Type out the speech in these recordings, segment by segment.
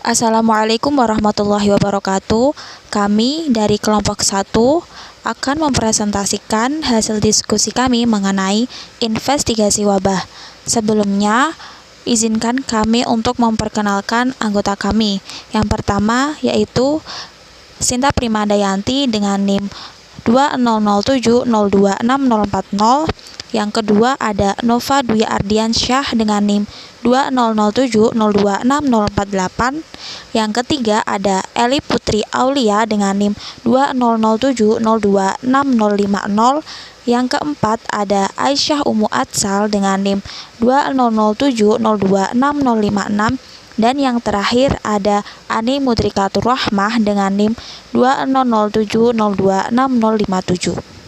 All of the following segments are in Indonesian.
Assalamualaikum warahmatullahi wabarakatuh. Kami dari kelompok 1 akan mempresentasikan hasil diskusi kami mengenai investigasi wabah. Sebelumnya, izinkan kami untuk memperkenalkan anggota kami. Yang pertama yaitu Sinta Primadayanti dengan NIM 2007026040. Yang kedua ada Nova Dwi Ardiansyah dengan NIM 2007026048. Yang ketiga ada Eli Putri Aulia dengan NIM 2007026050. Yang keempat ada Aisyah Umu Atsal dengan NIM 2007026056. Dan yang terakhir ada Ani Mudrikatur Rahmah dengan NIM 2007026057.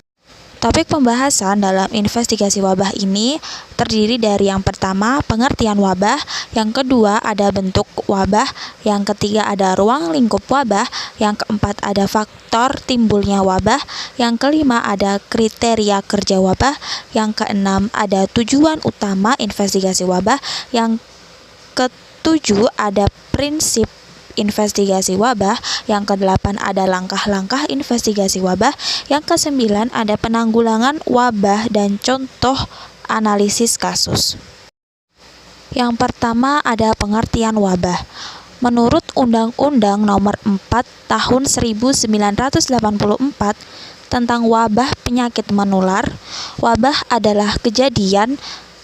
Topik pembahasan dalam investigasi wabah ini terdiri dari yang pertama pengertian wabah, yang kedua ada bentuk wabah, yang ketiga ada ruang lingkup wabah, yang keempat ada faktor timbulnya wabah, yang kelima ada kriteria kerja wabah, yang keenam ada tujuan utama investigasi wabah, yang ketujuh ada prinsip investigasi wabah, yang kedelapan ada langkah-langkah investigasi wabah, yang kesembilan ada penanggulangan wabah dan contoh analisis kasus. Yang pertama ada pengertian wabah. Menurut Undang-Undang Nomor 4 Tahun 1984 tentang wabah penyakit menular, wabah adalah kejadian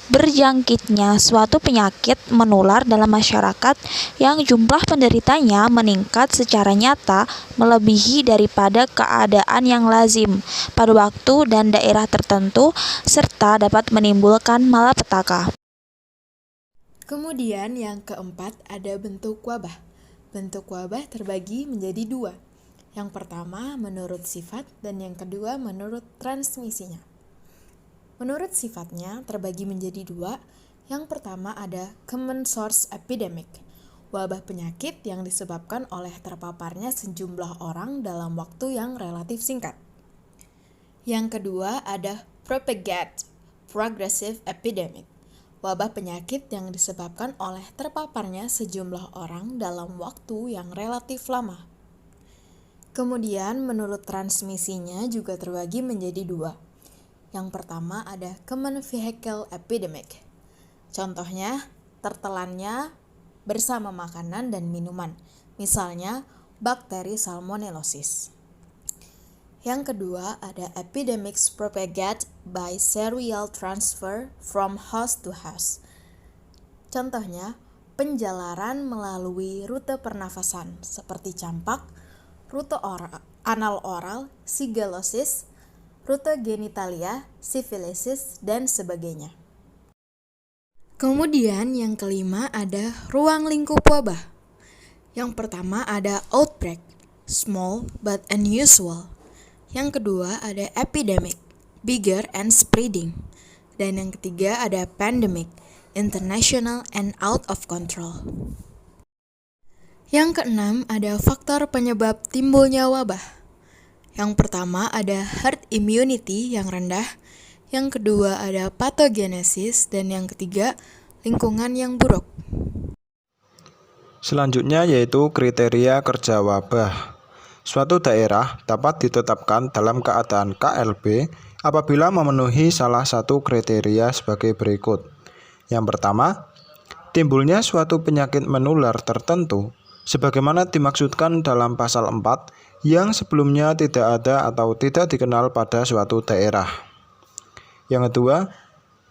berjangkitnya suatu penyakit menular dalam masyarakat yang jumlah penderitanya meningkat secara nyata melebihi daripada keadaan yang lazim pada waktu dan daerah tertentu serta dapat menimbulkan malapetaka. Kemudian yang keempat ada bentuk wabah. Bentuk wabah terbagi menjadi dua. Yang pertama menurut sifat dan yang kedua menurut transmisinya. Menurut sifatnya terbagi menjadi dua. Yang pertama ada common source epidemic, wabah penyakit yang disebabkan oleh terpaparnya sejumlah orang dalam waktu yang relatif singkat. Yang kedua ada propagate progressive epidemic, wabah penyakit yang disebabkan oleh terpaparnya sejumlah orang dalam waktu yang relatif lama. Kemudian menurut transmisinya juga terbagi menjadi dua. Yang pertama ada common vehicle epidemic. Contohnya, tertelannya bersama makanan dan minuman, misalnya bakteri salmonellosis. Yang kedua ada epidemics propagate by serial transfer from host to host. Contohnya, penjalaran melalui rute pernafasan seperti campak, rute anal oral, sigilosis, rute genitalia, sifilisis, dan sebagainya. Kemudian yang kelima ada ruang lingkup wabah. Yang pertama ada outbreak, small but unusual. Yang kedua ada epidemic, bigger and spreading. Dan yang ketiga ada pandemic, international and out of control. Yang keenam ada faktor penyebab timbulnya wabah. Yang pertama ada herd immunity yang rendah, yang kedua ada pathogenesis, dan yang ketiga lingkungan yang buruk. Selanjutnya yaitu kriteria kerja wabah. Suatu daerah dapat ditetapkan dalam keadaan KLB apabila memenuhi salah satu kriteria sebagai berikut. Yang pertama, timbulnya suatu penyakit menular tertentu sebagaimana dimaksudkan dalam pasal 4 yang sebelumnya tidak ada atau tidak dikenal pada suatu daerah. Yang kedua,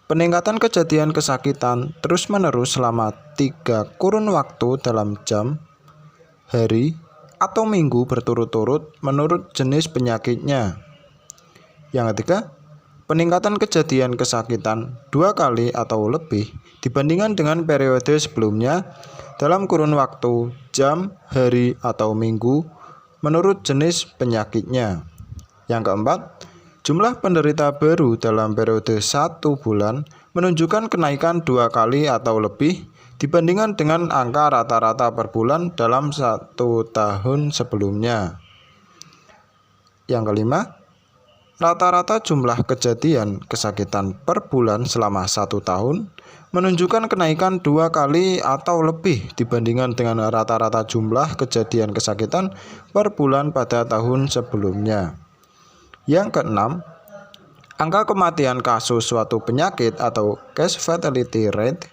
peningkatan kejadian kesakitan terus-menerus selama 3 kurun waktu dalam jam, hari, atau minggu berturut-turut menurut jenis penyakitnya. Yang ketiga, peningkatan kejadian kesakitan 2 kali atau lebih dibandingkan dengan periode sebelumnya dalam kurun waktu, jam, hari, atau minggu menurut jenis penyakitnya. Yang keempat, jumlah penderita baru dalam periode 1 bulan menunjukkan kenaikan 2 kali atau lebih dibandingkan dengan angka rata-rata per bulan dalam 1 tahun sebelumnya. Yang kelima, Rata-rata jumlah kejadian kesakitan per bulan selama 1 tahun menunjukkan kenaikan 2 kali atau lebih dibandingkan dengan rata-rata jumlah kejadian kesakitan per bulan pada tahun sebelumnya. Yang keenam, angka kematian kasus suatu penyakit atau case fatality rate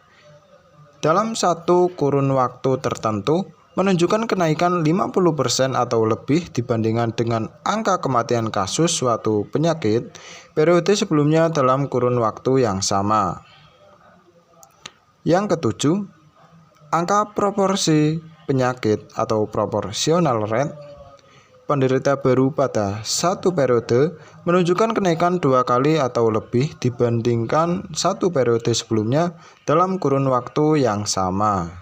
dalam satu kurun waktu tertentu menunjukkan kenaikan 50% atau lebih dibandingkan dengan angka kematian kasus suatu penyakit periode sebelumnya dalam kurun waktu yang sama. Yang ketujuh, angka proporsi penyakit atau proportional rate penderita baru pada satu periode menunjukkan kenaikan 2 kali atau lebih dibandingkan satu periode sebelumnya dalam kurun waktu yang sama.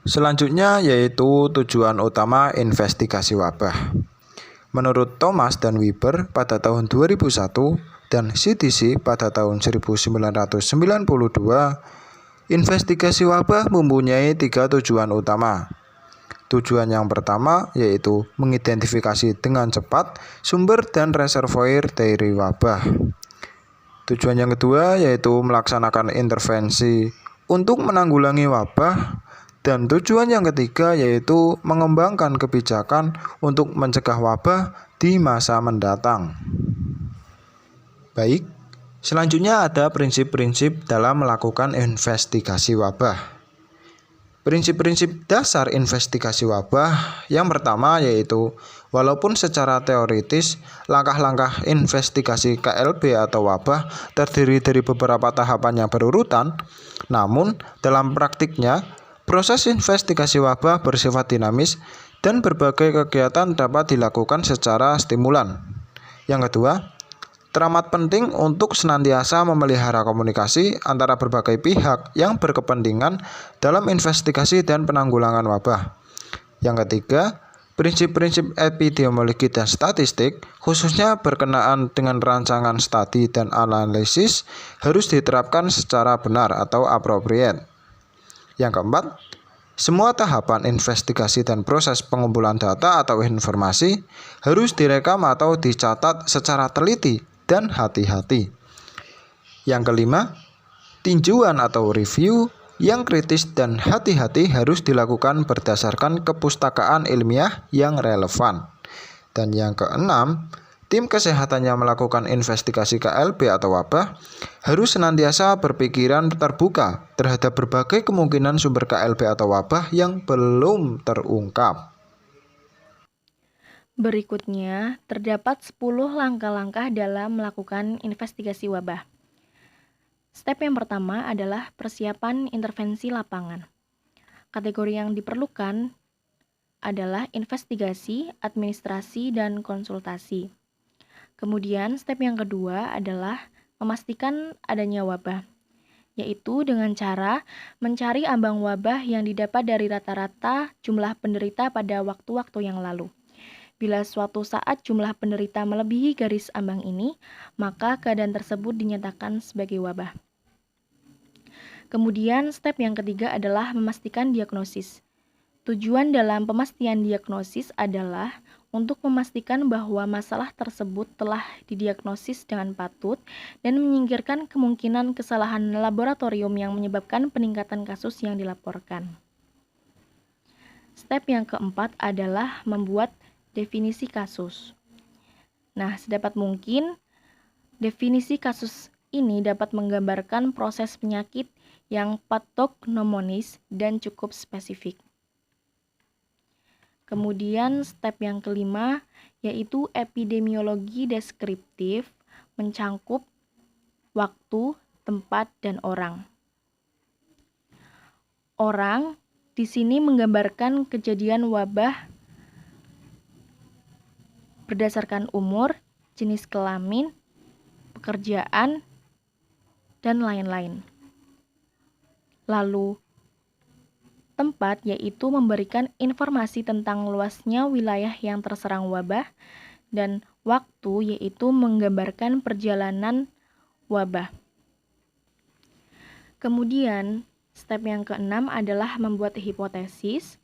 Selanjutnya yaitu tujuan utama investigasi wabah. Menurut Thomas dan Weber pada tahun 2001 dan CDC pada tahun 1992, investigasi wabah mempunyai 3 tujuan utama. Tujuan yang pertama yaitu mengidentifikasi dengan cepat sumber dan reservoir dari wabah. Tujuan yang kedua yaitu melaksanakan intervensi untuk menanggulangi wabah. Dan tujuan yang ketiga yaitu mengembangkan kebijakan untuk mencegah wabah di masa mendatang. Baik, selanjutnya ada prinsip-prinsip dalam melakukan investigasi wabah. Prinsip-prinsip dasar investigasi wabah yang pertama yaitu walaupun secara teoritis langkah-langkah investigasi KLB atau wabah terdiri dari beberapa tahapan yang berurutan, namun dalam praktiknya proses investigasi wabah bersifat dinamis dan berbagai kegiatan dapat dilakukan secara stimulan. Yang kedua, teramat penting untuk senantiasa memelihara komunikasi antara berbagai pihak yang berkepentingan dalam investigasi dan penanggulangan wabah. Yang ketiga, prinsip-prinsip epidemiologi dan statistik, khususnya berkenaan dengan rancangan studi dan analisis, harus diterapkan secara benar atau appropriate. Yang keempat, semua tahapan investigasi dan proses pengumpulan data atau informasi harus direkam atau dicatat secara teliti dan hati-hati. Yang kelima, tinjauan atau review yang kritis dan hati-hati harus dilakukan berdasarkan kepustakaan ilmiah yang relevan. Dan yang keenam, tim kesehatan yang melakukan investigasi KLB atau wabah harus senantiasa berpikiran terbuka terhadap berbagai kemungkinan sumber KLB atau wabah yang belum terungkap. Berikutnya, terdapat 10 langkah-langkah dalam melakukan investigasi wabah. Step yang pertama adalah persiapan intervensi lapangan. Kategori yang diperlukan adalah investigasi, administrasi, dan konsultasi. Kemudian, step yang kedua adalah memastikan adanya wabah, yaitu dengan cara mencari ambang wabah yang didapat dari rata-rata jumlah penderita pada waktu-waktu yang lalu. Bila suatu saat jumlah penderita melebihi garis ambang ini, maka keadaan tersebut dinyatakan sebagai wabah. Kemudian, step yang ketiga adalah memastikan diagnosis. Tujuan dalam pemastian diagnosis adalah untuk memastikan bahwa masalah tersebut telah didiagnosis dengan patut dan menyingkirkan kemungkinan kesalahan laboratorium yang menyebabkan peningkatan kasus yang dilaporkan. Step yang keempat adalah membuat definisi kasus. Nah, sedapat mungkin, definisi kasus ini dapat menggambarkan proses penyakit yang patognomonis dan cukup spesifik. Kemudian step yang kelima yaitu epidemiologi deskriptif mencangkup waktu, tempat, dan orang. Orang di sini menggambarkan kejadian wabah berdasarkan umur, jenis kelamin, pekerjaan, dan lain-lain. Lalu tempat yaitu memberikan informasi tentang luasnya wilayah yang terserang wabah, dan waktu yaitu menggambarkan perjalanan wabah. Kemudian, step yang keenam adalah membuat hipotesis.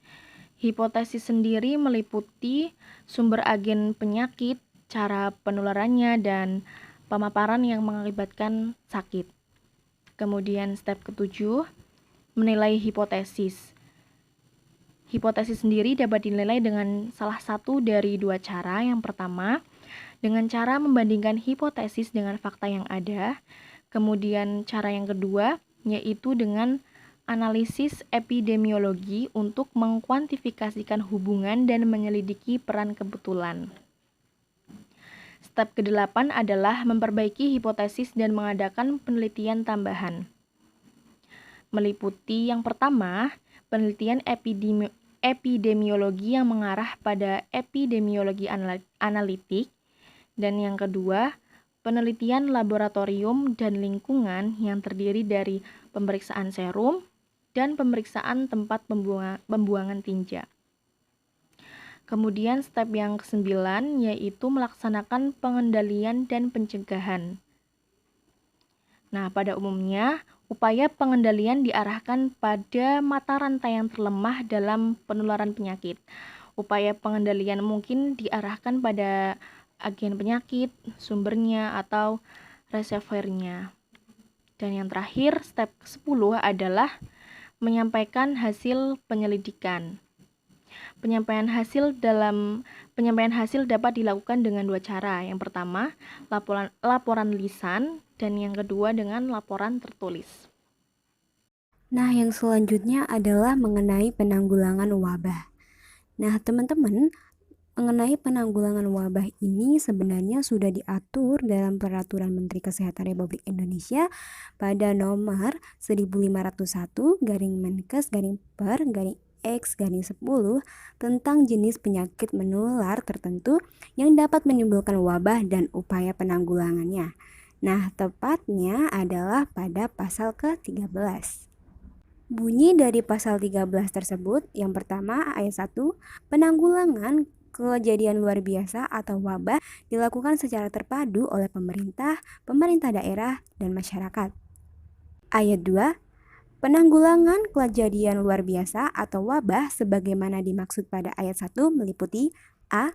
Hipotesis sendiri meliputi sumber agen penyakit, cara penularannya, dan pemaparan yang mengakibatkan sakit. Kemudian step ketujuh, menilai hipotesis. Hipotesis sendiri dapat dinilai dengan salah satu dari dua cara. Yang pertama, dengan cara membandingkan hipotesis dengan fakta yang ada. Kemudian cara yang kedua, yaitu dengan analisis epidemiologi untuk mengkuantifikasikan hubungan dan menyelidiki peran kebetulan. Step ke-8 adalah memperbaiki hipotesis dan mengadakan penelitian tambahan. Meliputi yang pertama, penelitian epidemiologi yang mengarah pada epidemiologi analitik, dan yang kedua, penelitian laboratorium dan lingkungan yang terdiri dari pemeriksaan serum dan pemeriksaan tempat pembuangan tinja. Kemudian step yang ke-9 yaitu melaksanakan pengendalian dan pencegahan. Nah, pada umumnya, upaya pengendalian diarahkan pada mata rantai yang terlemah dalam penularan penyakit. Upaya pengendalian mungkin diarahkan pada agen penyakit, sumbernya, atau reservoirnya. Dan yang terakhir, step ke-10 adalah menyampaikan hasil penyelidikan. Penyampaian hasil dapat dilakukan dengan dua cara. Yang pertama, laporan lisan, dan yang kedua dengan laporan tertulis. Nah, yang selanjutnya adalah mengenai penanggulangan wabah. Nah, teman-teman, mengenai penanggulangan wabah ini sebenarnya sudah diatur dalam Peraturan Menteri Kesehatan Republik Indonesia pada nomor 1501-Menkes-Per-X-10 tentang jenis penyakit menular tertentu yang dapat menimbulkan wabah dan upaya penanggulangannya. Nah, tepatnya adalah pada pasal ke-13. Bunyi dari pasal 13 tersebut, yang pertama ayat 1, penanggulangan kejadian luar biasa atau wabah dilakukan secara terpadu oleh pemerintah, pemerintah daerah, dan masyarakat. Ayat 2, penanggulangan kejadian luar biasa atau wabah sebagaimana dimaksud pada ayat 1 meliputi A.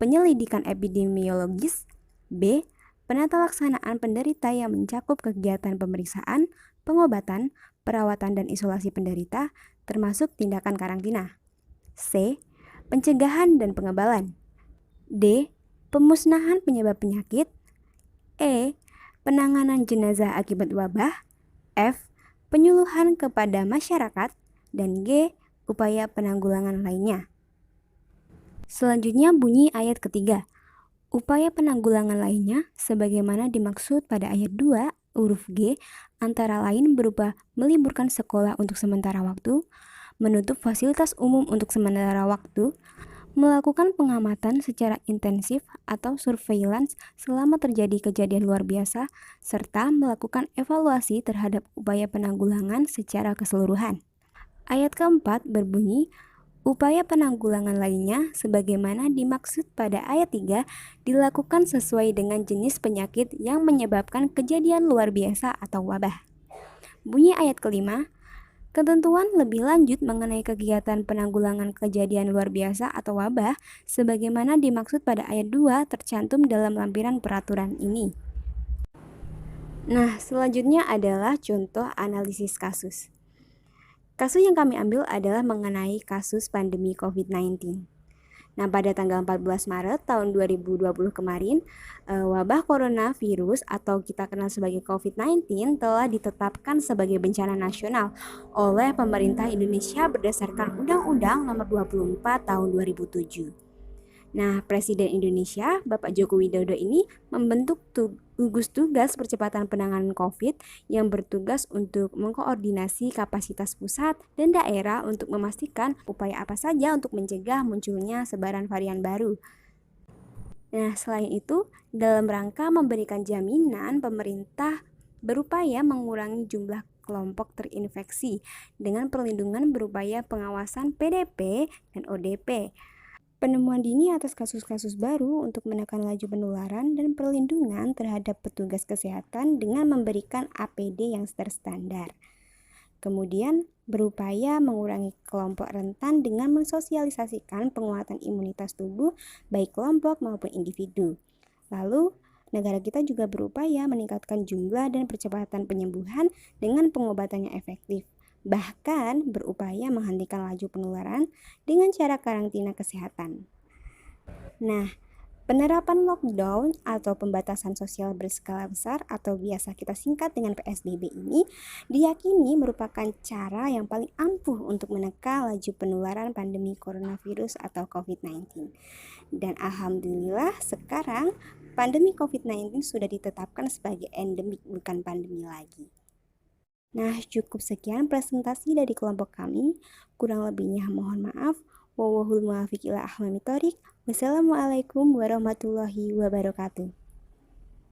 Penyelidikan epidemiologis, B. Penata laksanaan penderita yang mencakup kegiatan pemeriksaan, pengobatan, perawatan dan isolasi penderita, termasuk tindakan karantina. C. Pencegahan dan pengebalan. D. Pemusnahan penyebab penyakit. E. Penanganan jenazah akibat wabah. F. Penyuluhan kepada masyarakat. Dan G. Upaya penanggulangan lainnya. Selanjutnya bunyi ayat ketiga. Upaya penanggulangan lainnya sebagaimana dimaksud pada ayat 2 huruf G antara lain berupa meliburkan sekolah untuk sementara waktu, menutup fasilitas umum untuk sementara waktu, melakukan pengamatan secara intensif atau surveillance selama terjadi kejadian luar biasa, serta melakukan evaluasi terhadap upaya penanggulangan secara keseluruhan. Ayat keempat berbunyi, upaya penanggulangan lainnya sebagaimana dimaksud pada ayat 3 dilakukan sesuai dengan jenis penyakit yang menyebabkan kejadian luar biasa atau wabah. Bunyi ayat kelima, ketentuan lebih lanjut mengenai kegiatan penanggulangan kejadian luar biasa atau wabah sebagaimana dimaksud pada ayat 2 tercantum dalam lampiran peraturan ini. Nah, selanjutnya adalah contoh analisis kasus. Kasus yang kami ambil adalah mengenai kasus pandemi COVID-19. Nah, pada tanggal 14 Maret tahun 2020 kemarin, wabah coronavirus atau kita kenal sebagai COVID-19 telah ditetapkan sebagai bencana nasional oleh pemerintah Indonesia berdasarkan Undang-Undang Nomor 24 Tahun 2007. Nah, Presiden Indonesia, Bapak Joko Widodo ini membentuk gugus tugas percepatan penanganan COVID yang bertugas untuk mengkoordinasi kapasitas pusat dan daerah untuk memastikan upaya apa saja untuk mencegah munculnya sebaran varian baru. Nah, selain itu, dalam rangka memberikan jaminan, pemerintah berupaya mengurangi jumlah kelompok terinfeksi dengan perlindungan berupaya pengawasan PDP dan ODP. Penemuan dini atas kasus-kasus baru untuk menekan laju penularan dan perlindungan terhadap petugas kesehatan dengan memberikan APD yang terstandar. Kemudian, berupaya mengurangi kelompok rentan dengan mensosialisasikan penguatan imunitas tubuh baik kelompok maupun individu. Lalu, negara kita juga berupaya meningkatkan jumlah dan percepatan penyembuhan dengan pengobatan yang efektif, bahkan berupaya menghentikan laju penularan dengan cara karantina kesehatan. Nah, penerapan lockdown atau pembatasan sosial berskala besar atau biasa kita singkat dengan PSBB ini diyakini merupakan cara yang paling ampuh untuk menekan laju penularan pandemi coronavirus atau COVID-19. Dan alhamdulillah sekarang pandemi COVID-19 sudah ditetapkan sebagai endemik, bukan pandemi lagi. Nah, cukup sekian presentasi dari kelompok kami. Kurang lebihnya mohon maaf. Wallahul muwaffiq ila aqwamit thoriq. Wassalamualaikum warahmatullahi wabarakatuh.